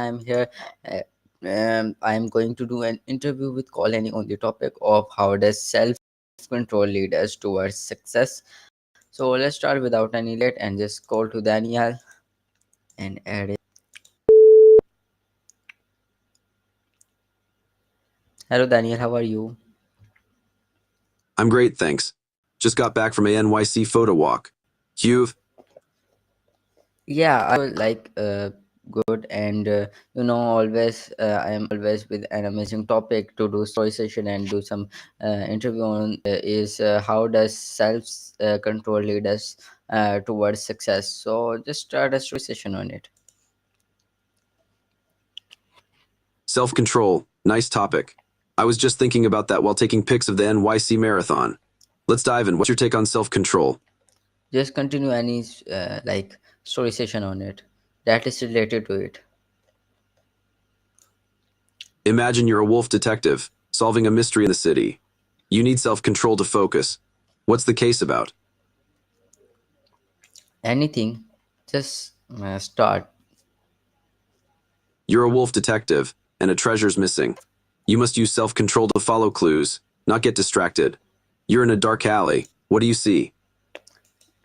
I am here. Uh, I am going to do an interview with Colony on the topic of how does self-control lead us towards success. So let's start without any late and just call to Daniel and add it. Hello Daniel, how are you? I'm great, thanks. Just got back from a NYC photo walk. You've? Yeah, I feel like good and always I am always with an amazing topic to do story session and do some interview on is how does self control lead us towards success. So just start a story session on it. Self-control. Nice topic. I was just thinking about that while taking pics of the NYC marathon. Let's dive in. What's your take on self-control? Just continue any like story session on it that is related to it. Imagine you're a wolf detective, solving a mystery in the city. You need self-control to focus. What's the case about? Anything, just start. You're a wolf detective, and a treasure's missing. You must use self-control to follow clues, not get distracted. You're in a dark alley. What do you see?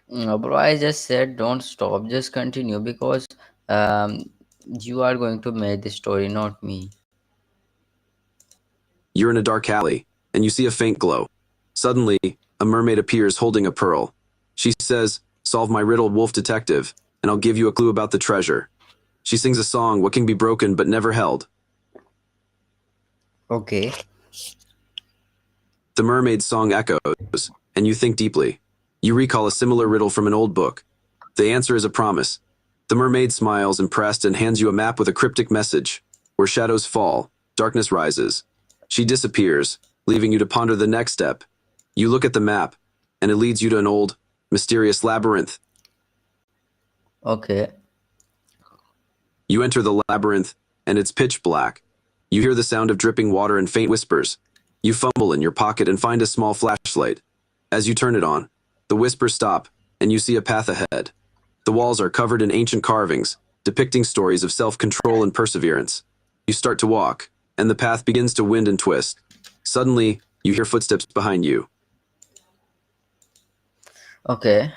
Bro, I just said don't stop, just continue because um, you are going to make the story, not me. You're in a dark alley, and you see a faint glow. Suddenly, a mermaid appears holding a pearl. She says, "Solve my riddle, wolf detective, and I'll give you a clue about the treasure." She sings a song, what can be broken but never held. Okay. The mermaid's song echoes, and you think deeply. You recall a similar riddle from an old book. The answer is a promise. The mermaid smiles, impressed, and hands you a map with a cryptic message. Where shadows fall, darkness rises. She disappears, leaving you to ponder the next step. You look at the map, and it leads you to an old, mysterious labyrinth. Okay. You enter the labyrinth, and it's pitch black. You hear the sound of dripping water and faint whispers. You fumble in your pocket and find a small flashlight. As you turn it on, the whispers stop, and you see a path ahead. The walls are covered in ancient carvings, depicting stories of self-control and perseverance. You start to walk, and the path begins to wind and twist. Suddenly, you hear footsteps behind you. Okay.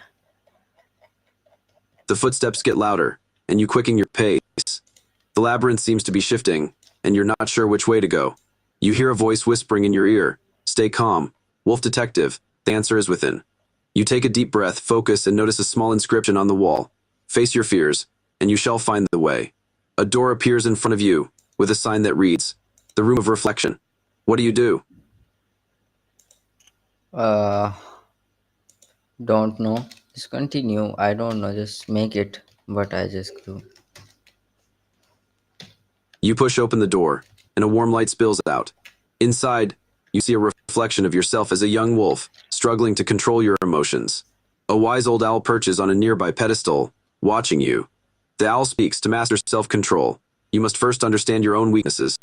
The footsteps get louder, and you quicken your pace. The labyrinth seems to be shifting, and you're not sure which way to go. You hear a voice whispering in your ear, "Stay calm, wolf detective, the answer is within." You take a deep breath, focus, and notice a small inscription on the wall. "Face your fears, and you shall find the way." A door appears in front of you, with a sign that reads, "The Room of Reflection." What do you do? Uh, don't know. Just continue. I don't know. Just make it. But I just do. You push open the door, and a warm light spills out. Inside, you see a reflection of yourself as a young wolf, struggling to control your emotions. A wise old owl perches on a nearby pedestal, watching you. The owl speaks, "To master self-control, you must first understand your own weaknesses."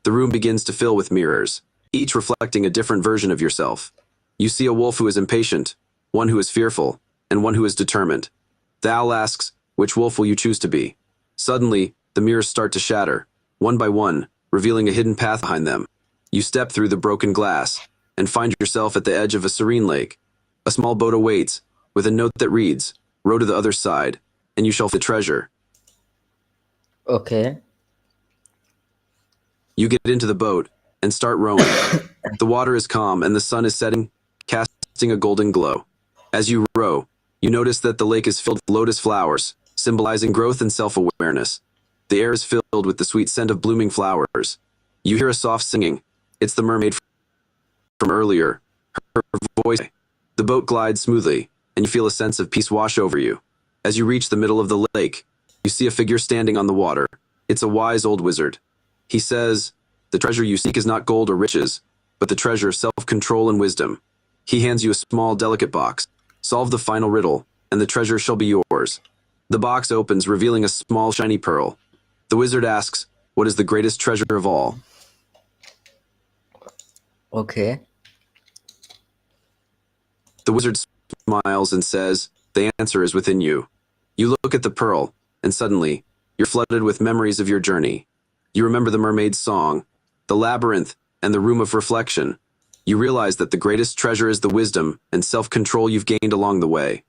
The room begins to fill with mirrors, each reflecting a different version of yourself. You see a wolf who is impatient, one who is fearful, and one who is determined. The owl asks, "Which wolf will you choose to be?" Suddenly, the mirrors start to shatter, one by one, revealing a hidden path behind them. You step through the broken glass, and find yourself at the edge of a serene lake. A small boat awaits, with a note that reads, "Row to the other side, and you shall find the treasure." Okay. You get into the boat, and start rowing. The water is calm, and the sun is setting, casting a golden glow. As you row, you notice that the lake is filled with lotus flowers, symbolizing growth and self-awareness. The air is filled with the sweet scent of blooming flowers. You hear a soft singing. It's the mermaid from earlier. Her voice. The boat glides smoothly, and you feel a sense of peace wash over you. As you reach the middle of the lake, you see a figure standing on the water. It's a wise old wizard. He says, "The treasure you seek is not gold or riches, but the treasure of self-control and wisdom." He hands you a small, delicate box. Solve the final riddle, and the treasure shall be yours. The box opens, revealing a small, shiny pearl. The wizard asks, "What is the greatest treasure of all?" Okay. The wizard smiles and says, "The answer is within you." You look at the pearl, and suddenly, You're flooded with memories of your journey. You remember the mermaid's song, the labyrinth, and the room of reflection. You realize that the greatest treasure is the wisdom and self-control you've gained along the way.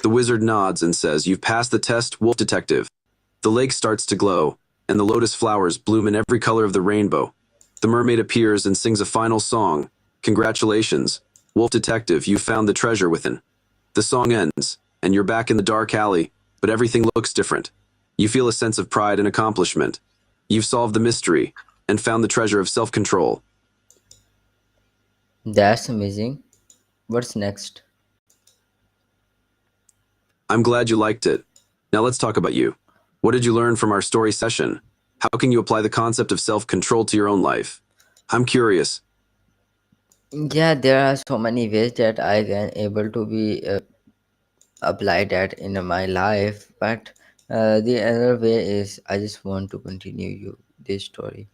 The wizard nods and says, "You've passed the test, wolf detective." The lake starts to glow, and the lotus flowers bloom in every color of the rainbow. The mermaid appears and sings a final song. "Congratulations, wolf detective, you found the treasure within." The song ends, and you're back in the dark alley, but everything looks different. You feel a sense of pride and accomplishment. You've solved the mystery and found the treasure of self-control. That's amazing. What's next? I'm glad you liked it. Now let's talk about you. What did you learn from our story session? How can you apply the concept of self-control to your own life? I'm curious. Yeah, there are so many ways that I can able to be apply that in my life, but the other way is I just want to continue you this story.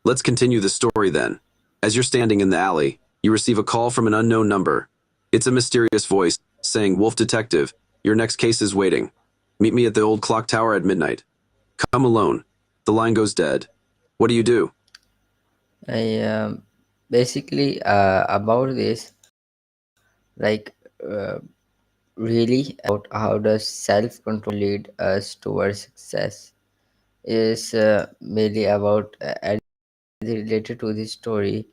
Let's continue the story then. As you're standing in the alley, you receive a call from an unknown number. It's a mysterious voice saying, "Wolf detective, your next case is waiting. Meet me at the old clock tower at midnight. Come alone." The line goes dead. What do you do? I basically about this, like uh, really about how does self control lead us towards success is mainly about related to this story.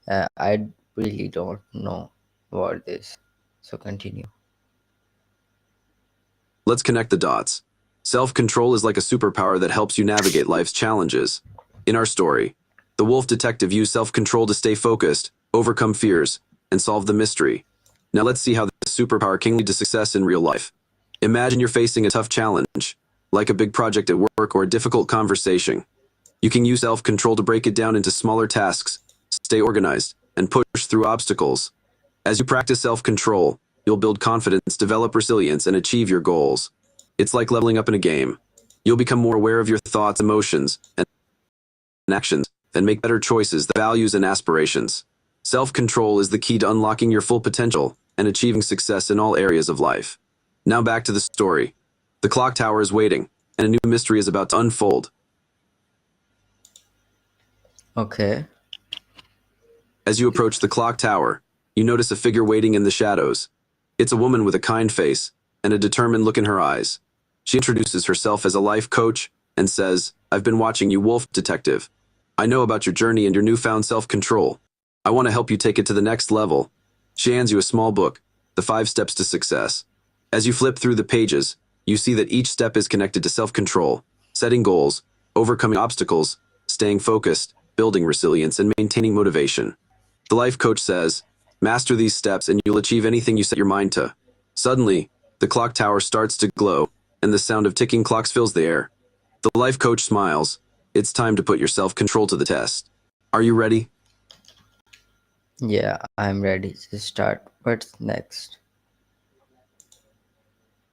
I really don't know about this, so continue. Let's connect the dots. Self-control is like a superpower that helps you navigate life's challenges. In our story, the wolf detective used self-control to stay focused, overcome fears, and solve the mystery. Now let's see how this superpower can lead to success in real life. Imagine you're facing a tough challenge, like a big project at work or a difficult conversation. You can use self-control to break it down into smaller tasks, stay organized, and push through obstacles. As you practice self-control, you'll build confidence, develop resilience, and achieve your goals. It's like leveling up in a game. You'll become more aware of your thoughts, emotions, and actions, and make better choices, values, and aspirations. Self-control is the key to unlocking your full potential and achieving success in all areas of life. Now back to the story. The clock tower is waiting, and a new mystery is about to unfold. Okay. As you approach the clock tower, you notice a figure waiting in the shadows. It's a woman with a kind face and a determined look in her eyes. She introduces herself as a life coach and says, "I've been watching you, wolf detective. I know about your journey and your newfound self-control. I want to help you take it to the next level." She hands you a small book, The 5 Steps to Success. As you flip through the pages, you see that each step is connected to self-control, setting goals, overcoming obstacles, staying focused, building resilience, and maintaining motivation. The life coach says, "Master these steps and you'll achieve anything you set your mind to." Suddenly, the clock tower starts to glow, and the sound of ticking clocks fills the air. The life coach smiles. "It's time to put your self-control to the test. Are you ready?" Yeah, I'm ready to start. What's next?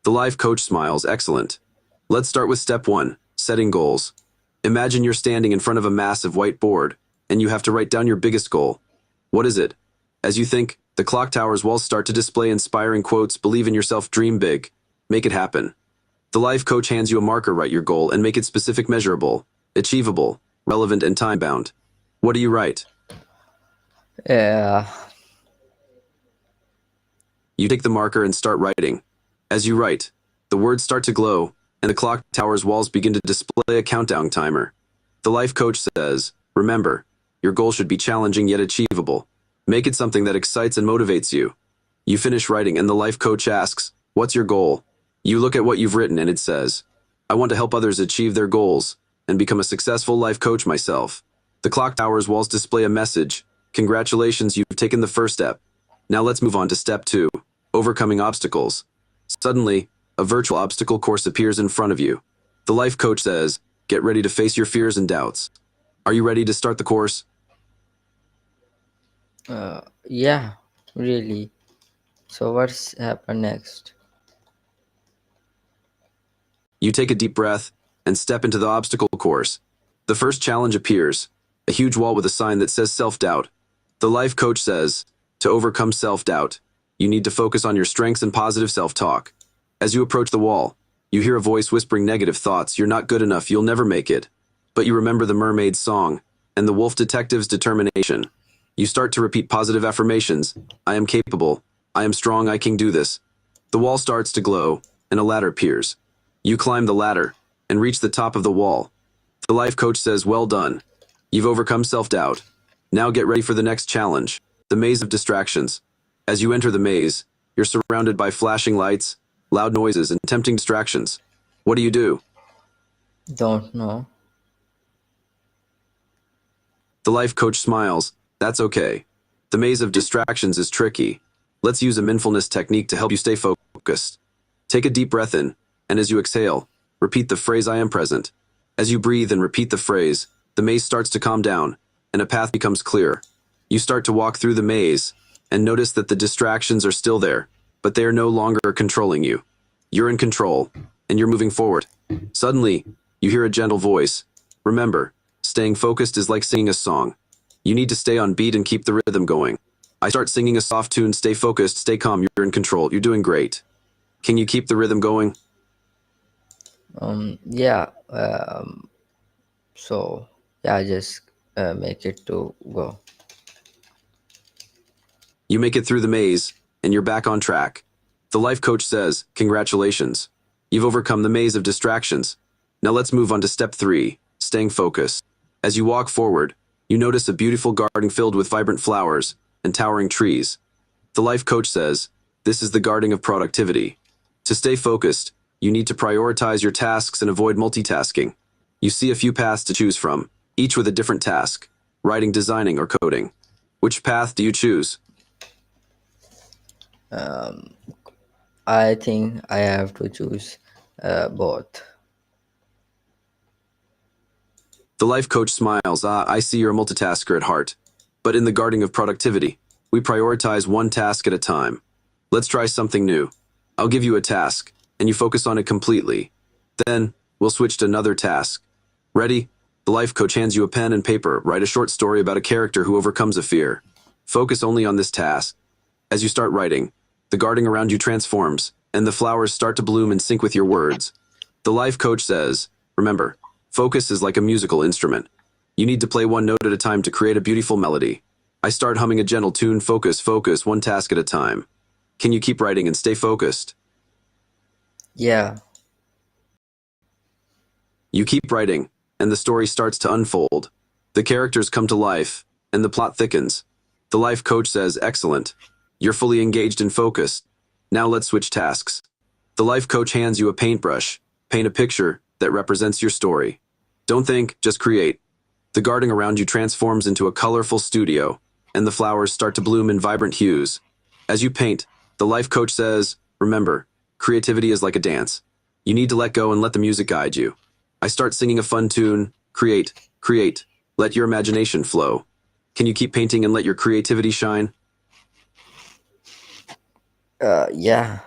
The life coach smiles. "Excellent. Let's start with step 1, setting goals. Imagine you're standing in front of a massive white board, and you have to write down your biggest goal. What is it? As you think, the clock tower's walls start to display inspiring quotes. "Believe in yourself, dream big, make it happen." The life coach hands you a marker. Write your goal and make it specific, measurable, achievable, relevant, and time-bound. What do you write? Yeah. You take the marker and start writing. As you write, the words start to glow, and the clock tower's walls begin to display a countdown timer. The life coach says, "Remember, your goal should be challenging yet achievable. Make it something that excites and motivates you." You finish writing and the life coach asks, "What's your goal?" You look at what you've written and it says, "I want to help others achieve their goals and become a successful life coach myself." The clock tower's walls display a message. "Congratulations, you've taken the first step. Now let's move on to step 2, overcoming obstacles." Suddenly, a virtual obstacle course appears in front of you. The life coach says, "Get ready to face your fears and doubts." Are you ready to start the course? Yeah, really. So what's happen next? You take a deep breath and step into the obstacle course. The first challenge appears, a huge wall with a sign that says self-doubt. The life coach says, to overcome self-doubt, you need to focus on your strengths and positive self-talk. As you approach the wall, You hear a voice whispering negative thoughts, you're not good enough, you'll never make it. But you remember the mermaid's song and the wolf detective's determination. You start to repeat positive affirmations. I am capable. I am strong, I can do this. The wall starts to glow, and a ladder appears. You climb the ladder and reach the top of the wall. The life coach says, well done. You've overcome self-doubt. Now get ready for the next challenge, the maze of distractions. As you enter the maze, you're surrounded by flashing lights, loud noises, and tempting distractions. What do? Don't know. The life coach smiles. That's okay. The maze of distractions is tricky. Let's use a mindfulness technique to help you stay focused. Take a deep breath in, and as you exhale, repeat the phrase, I am present. As you breathe and repeat the phrase, the maze starts to calm down, and a path becomes clear. You start to walk through the maze, and notice that the distractions are still there, but they are no longer controlling you. You're in control, and you're moving forward. Suddenly, you hear a gentle voice. Remember, staying focused is like singing a song. You need to stay on beat and keep the rhythm going. I start singing a soft tune, stay focused, stay calm, you're in control, you're doing great. Can you keep the rhythm going? Yeah. So yeah, just make it to go. You make it through the maze, and you're back on track. The life coach says, congratulations. You've overcome the maze of distractions. Now let's move on to step 3, staying focused. As you walk forward, you notice a beautiful garden filled with vibrant flowers and towering trees. The life coach says, this is the garden of productivity. To stay focused, you need to prioritize your tasks and avoid multitasking. You see a few paths to choose from, each with a different task, writing, designing, or coding. Which path do you choose? I think I have to choose both. The life coach smiles. I see you're a multitasker at heart. But in the garden of productivity, we prioritize one task at a time. Let's try something new. I'll give you a task, and you focus on it completely. Then, we'll switch to another task. Ready? The life coach hands you a pen and paper. Write a short story about a character who overcomes a fear. Focus only on this task. As you start writing, the garden around you transforms, and the flowers start to bloom in sync with your words. The life coach says, remember, focus is like a musical instrument. You need to play one note at a time to create a beautiful melody. I start humming a gentle tune, focus, focus, one task at a time. Can you keep writing and stay focused? Yeah. You keep writing, and the story starts to unfold. The characters come to life, and the plot thickens. The life coach says, excellent. You're fully engaged and focused. Now let's switch tasks. The life coach hands you a paintbrush. Paint a picture that represents your story. Don't think, just create. The garden around you transforms into a colorful studio, and the flowers start to bloom in vibrant hues. As you paint, the life coach says, remember, creativity is like a dance. You need to let go and let the music guide you. I start singing a fun tune, create, create, let your imagination flow. Can you keep painting and let your creativity shine? Yeah.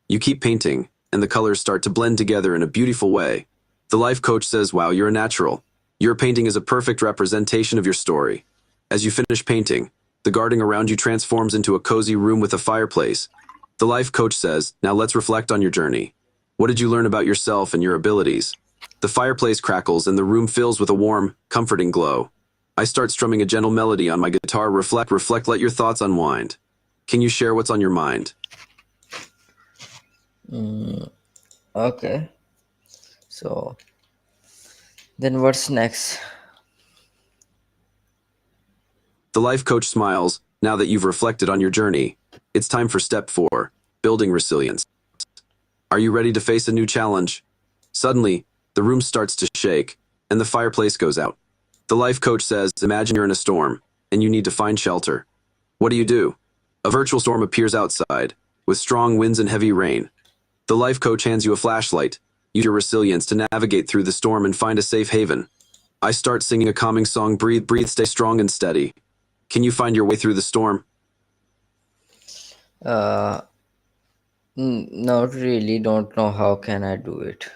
You keep painting, and the colors start to blend together in a beautiful way. The life coach says, wow, you're a natural. Your painting is a perfect representation of your story. As you finish painting, the garden around you transforms into a cozy room with a fireplace. The life coach says, now let's reflect on your journey. What did you learn about yourself and your abilities? The fireplace crackles and the room fills with a warm, comforting glow. I start strumming a gentle melody on my guitar. Reflect, let your thoughts unwind. Can you share what's on your mind? Okay. So then what's next? The life coach smiles. Now that you've reflected on your journey, it's time for step 4, building resilience. Are you ready to face a new challenge? Suddenly, the room starts to shake, and the fireplace goes out. The life coach says, imagine you're in a storm, and you need to find shelter. What do? A virtual storm appears outside, with strong winds and heavy rain. The life coach hands you a flashlight. Use your resilience to navigate through the storm and find a safe haven. I start singing a calming song, breathe, breathe, stay strong and steady. Can you find your way through the storm? Uh, Not really. Don't know how can I do it.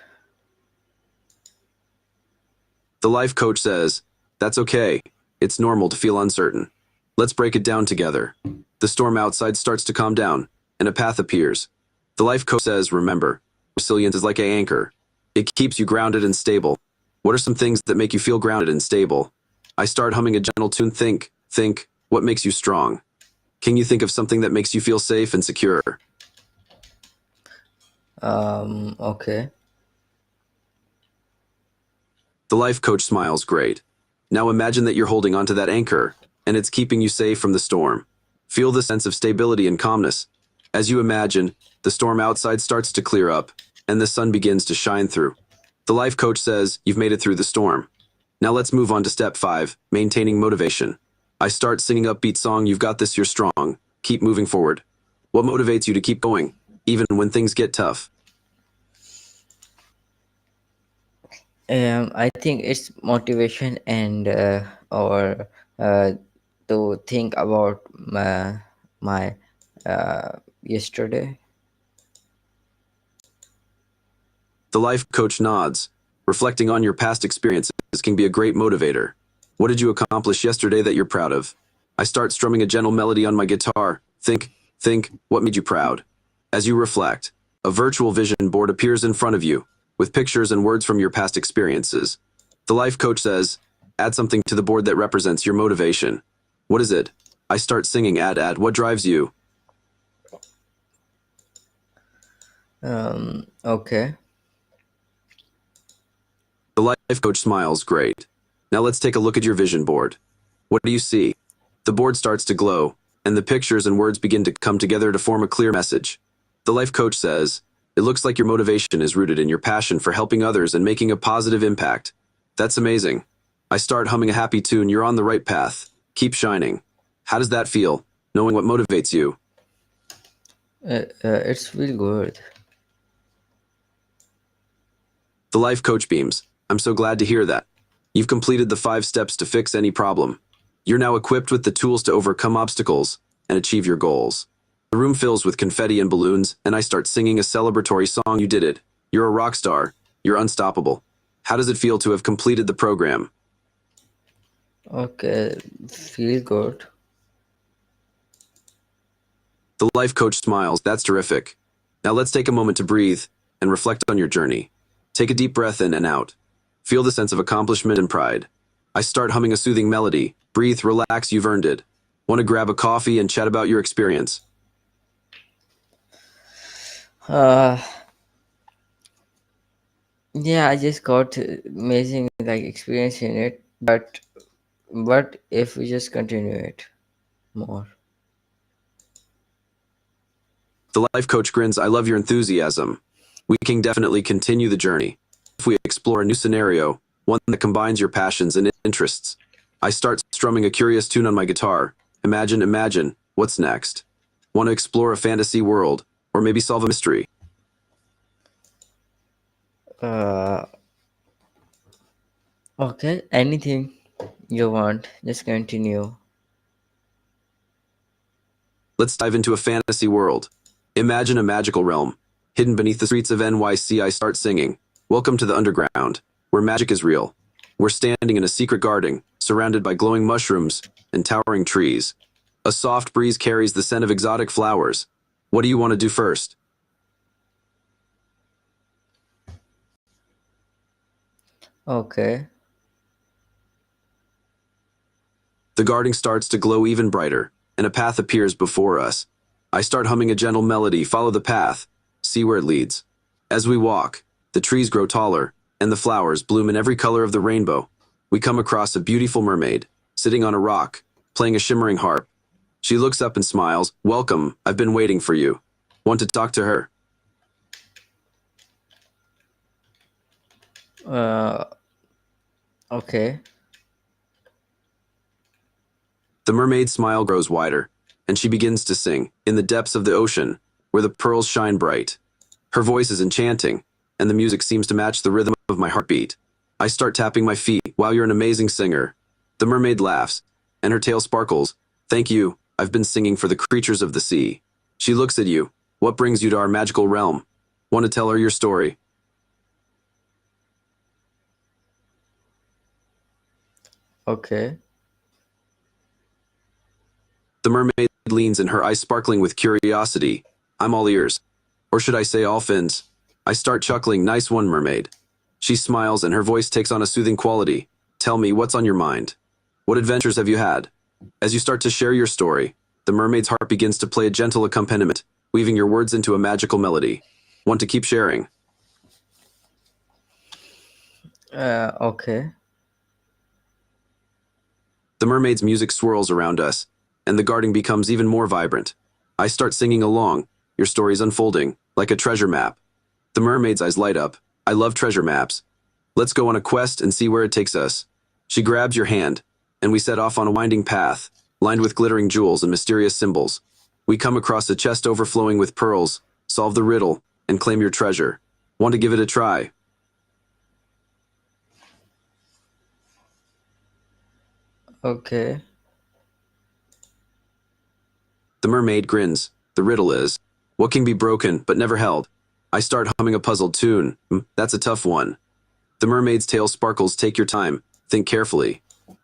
The life coach says, that's okay. It's normal to feel uncertain. Let's break it down together. The storm outside starts to calm down, and a path appears. The life coach says, remember, resilience is like an anchor. It keeps you grounded and stable. What are some things that make you feel grounded and stable? I start humming a gentle tune. Think, what makes you strong? Can you think of something that makes you feel safe and secure? Okay. The life coach smiles, great. Now imagine that you're holding onto that anchor, and it's keeping you safe from the storm. Feel the sense of stability and calmness. As you imagine, the storm outside starts to clear up, and the sun begins to shine through. The life coach says, you've made it through the storm. Now let's move on to step 5, maintaining motivation. I start singing upbeat song, you've got this, you're strong. Keep moving forward. What motivates you to keep going, even when things get tough? I think it's motivation and or uh, to think about my yesterday. The life coach nods. Reflecting on your past experiences can be a great motivator. What did you accomplish yesterday that you're proud of? I start strumming a gentle melody on my guitar. Think, what made you proud? As you reflect, a virtual vision board appears in front of you, with pictures and words from your past experiences. The life coach says, add something to the board that represents your motivation. What is it? I start singing, add, what drives you? Okay. The life coach smiles, great. Now let's take a look at your vision board. What do you see? The board starts to glow, and the pictures and words begin to come together to form a clear message. The life coach says, it looks like your motivation is rooted in your passion for helping others and making a positive impact. That's amazing. I start humming a happy tune, you're on the right path. Keep shining. How does that feel, knowing what motivates you? It's really good. The life coach beams. I'm so glad to hear that. You've completed the 5 steps to fix any problem. You're now equipped with the tools to overcome obstacles and achieve your goals. The room fills with confetti and balloons, and I start singing a celebratory song. You did it. You're a rock star. You're unstoppable. How does it feel to have completed the program? Okay, feel good. The life coach smiles. That's terrific. Now let's take a moment to breathe and reflect on your journey. Take a deep breath in and out. Feel the sense of accomplishment and pride. I start humming a soothing melody. Breathe, relax, you've earned it. Want to grab a coffee and chat about your experience? Uh, yeah, I just got amazing like experience in it, but what if we just continue it more? The life coach grins. I love your enthusiasm. We can definitely continue the journey if we explore a new scenario, one that combines your passions and interests. I start strumming a curious tune on my guitar. Imagine, what's next? Want to explore a fantasy world, or maybe solve a mystery? Uh, okay, anything you want, just continue. Let's dive into a fantasy world. Imagine a magical realm, hidden beneath the streets of NYC. I start singing. Welcome to the underground, where magic is real. We're standing in a secret garden, surrounded by glowing mushrooms and towering trees. A soft breeze carries the scent of exotic flowers. What do you want to do first? Okay. The garden starts to glow even brighter, and a path appears before us. I start humming a gentle melody. Follow the path. See where it leads. As we walk, the trees grow taller, and the flowers bloom in every color of the rainbow. We come across a beautiful mermaid, sitting on a rock, playing a shimmering harp. She looks up and smiles. Welcome, I've been waiting for you. Want to talk to her? Uh, okay. The mermaid's smile grows wider, and she begins to sing, in the depths of the ocean, where the pearls shine bright. Her voice is enchanting, and the music seems to match the rhythm of my heartbeat. I start tapping my feet. Wow, you're an amazing singer. The mermaid laughs, and her tail sparkles. Thank you, I've been singing for the creatures of the sea. She looks at you. What brings you to our magical realm? Want to tell her your story? Okay. The mermaid leans in, her eyes sparkling with curiosity. I'm all ears. Or should I say all fins? I start chuckling, nice one, mermaid. She smiles and her voice takes on a soothing quality. Tell me, what's on your mind? What adventures have you had? As you start to share your story, the mermaid's heart begins to play a gentle accompaniment, weaving your words into a magical melody. Want to keep sharing? Okay. The mermaid's music swirls around us, and the garden becomes even more vibrant. I start singing along, your story's unfolding, like a treasure map. The mermaid's eyes light up. I love treasure maps. Let's go on a quest and see where it takes us. She grabs your hand, and we set off on a winding path, lined with glittering jewels and mysterious symbols. We come across a chest overflowing with pearls, solve the riddle, and claim your treasure. Want to give it a try? Okay. The mermaid grins. The riddle is, what can be broken but never held? I start humming a puzzled tune. That's a tough one. The mermaid's tail sparkles. Take your time. Think carefully.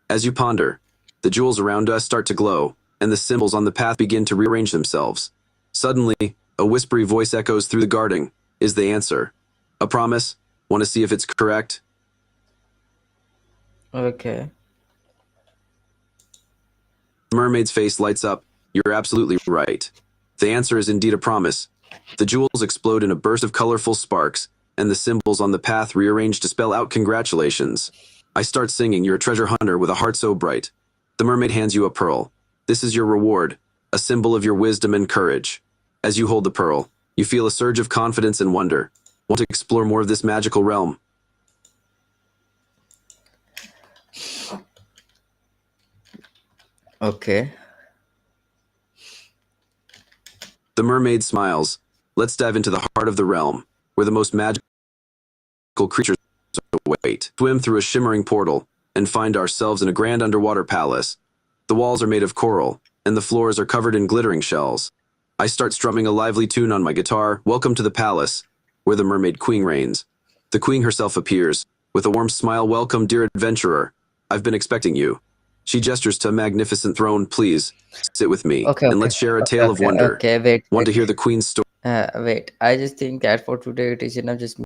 As you ponder, the jewels around us start to glow, and the symbols on the path begin to rearrange themselves. Suddenly, a whispery voice echoes through the garden. Is the answer? A promise? Want to see if it's correct? Okay. The mermaid's face lights up. You're absolutely right. The answer is indeed a promise. The jewels explode in a burst of colorful sparks, and the symbols on the path rearrange to spell out congratulations. I start singing, you're a treasure hunter with a heart so bright. The mermaid hands you a pearl. This is your reward, a symbol of your wisdom and courage. As you hold the pearl, you feel a surge of confidence and wonder. Want to explore more of this magical realm? Okay. The mermaid smiles. Let's dive into the heart of the realm, where the most magical creatures await. Swim through a shimmering portal, and find ourselves in a grand underwater palace. The walls are made of coral, and the floors are covered in glittering shells. I start strumming a lively tune on my guitar. Welcome to the palace, where the mermaid queen reigns. The queen herself appears, with a warm smile. Welcome, dear adventurer. I've been expecting you. She gestures to a magnificent throne. Please, sit with me, Okay. and Okay. let's share a Okay. tale of Okay. wonder. Okay. Wait. Want Wait. to hear the queen's story? Wait. I just think that for today it is enough. Just